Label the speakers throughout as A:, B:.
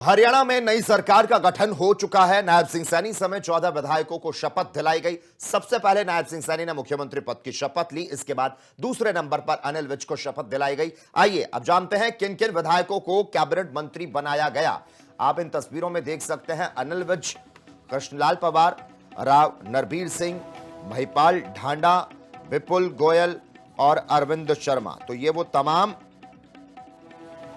A: हरियाणा में नई सरकार का गठन हो चुका है। नायब सिंह सैनी समेत 14 विधायकों को शपथ दिलाई गई। सबसे पहले नायब सिंह सैनी ने मुख्यमंत्री पद की शपथ ली। इसके बाद दूसरे नंबर पर अनिल विज को शपथ दिलाई गई। आइए अब जानते हैं किन किन विधायकों को कैबिनेट मंत्री बनाया गया। आप इन तस्वीरों में देख सकते हैं अनिल विज, कृष्णलाल पंवार, राव नरबीर सिंह, महिपाल ढांडा, विपुल गोयल और अरविंद शर्मा। तो ये वो तमाम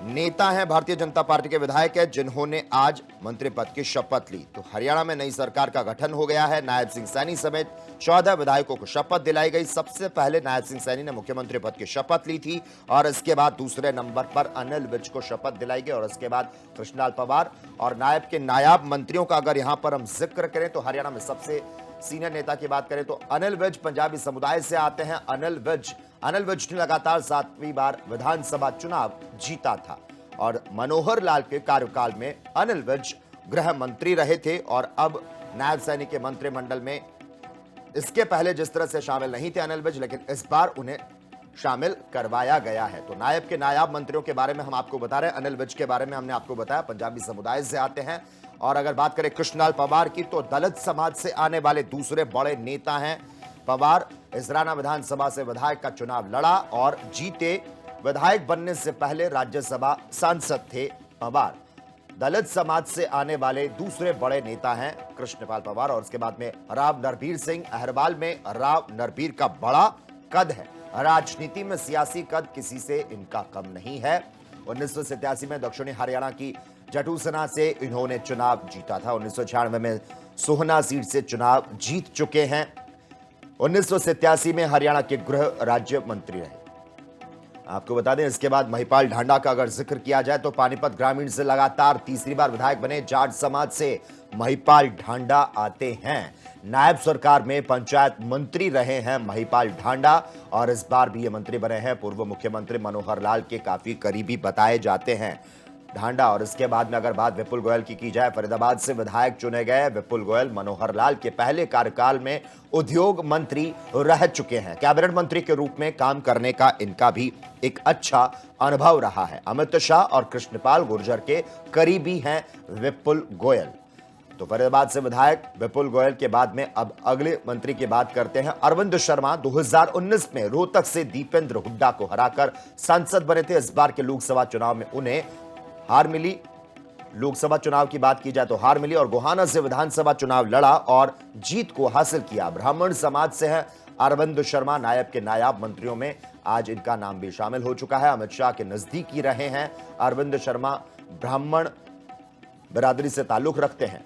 A: नेता हैं, भारतीय जनता पार्टी के विधायक हैं जिन्होंने आज मंत्री पद की शपथ ली। तो हरियाणा में नई सरकार का गठन हो गया है। नायब सिंह सैनी समेत 14 विधायकों को शपथ दिलाई गई। सबसे पहले नायब सिंह सैनी ने मुख्यमंत्री पद की शपथ ली थी और इसके बाद दूसरे नंबर पर अनिल विज को शपथ दिलाई गई और इसके बाद कृष्णलाल पंवार और नायब के नायाब मंत्रियों का अगर यहां पर हम जिक्र करें तो हरियाणा में सबसे सीनियर नेता की बात करें तो अनिल विज पंजाबी समुदाय से आते हैं। अनिल विज ने लगातार 7वीं बार विधानसभा चुनाव जीता था और मनोहर लाल के कार्यकाल में अनिल विज गृह मंत्री रहे थे और अब नायब सैनी के मंत्रिमंडल में इसके पहले जिस तरह से शामिल नहीं थे अनिल विज, लेकिन इस बार उन्हें शामिल करवाया गया है। तो नायब के नायाब मंत्रियों के बारे में हम आपको बता रहे हैं। अनिल विज के बारे में हमने आपको बताया पंजाबी समुदाय से आते हैं। और अगर बात करें कृष्णलाल पंवार की तो दलित समाज से आने वाले दूसरे बड़े नेता हैं। पंवार इसराना विधानसभा से विधायक का चुनाव लड़ा और जीते। विधायक बनने से पहले राज्यसभा सांसद थे। पंवार दलित समाज से आने वाले दूसरे बड़े नेता हैं कृष्णपाल पंवार। और उसके बाद में राव नरबीर सिंह, अहरवाल में राव नरबीर का बड़ा कद है। राजनीति में सियासी कद किसी से इनका कम नहीं है। 1987 में दक्षिणी हरियाणा की जटूसना से इन्होंने चुनाव जीता था। 1996 में सोहना सीट से चुनाव जीत चुके हैं। 1987 में हरियाणा के गृह राज्य मंत्री रहे। आपको बता दें इसके बाद महिपाल ढांडा का अगर जिक्र किया जाए तो पानीपत ग्रामीण से लगातार तीसरी बार विधायक बने। जाट समाज से महिपाल ढांडा आते हैं। नायब सरकार में पंचायत मंत्री रहे हैं महिपाल ढांडा और इस बार भी ये मंत्री बने हैं। पूर्व मुख्यमंत्री मनोहर लाल के काफी करीबी बताए जाते हैं ढांडा। और इसके बाद में अगर बात विपुल गोयल की जाए, फरीदाबाद से विधायक चुने गए विपुल गोयल मनोहर लाल के पहले कार्यकाल में उद्योग मंत्री रह चुके हैं। कैबिनेट मंत्री के रूप में काम करने का इनका भी एक अच्छा अनुभव रहा है। अमित शाह और कृष्णपाल गुर्जर के करीबी हैं विपुल गोयल। तो फरीदाबाद से विधायक विपुल गोयल के बाद में अब अगले मंत्री की बात करते हैं। अरविंद शर्मा 2019 में रोहतक से दीपेंद्र हुड्डा को हराकर सांसद बने थे। इस बार के लोकसभा चुनाव में उन्हें हार मिली। लोकसभा चुनाव की बात की जाए तो हार मिली और गोहाना से विधानसभा चुनाव लड़ा और जीत को हासिल किया। ब्राह्मण समाज से है अरविंद शर्मा। नायब के नायाब मंत्रियों में आज इनका नाम भी शामिल हो चुका है। अमित शाह के नजदीकी रहे हैं अरविंद शर्मा। ब्राह्मण बिरादरी से ताल्लुक रखते हैं।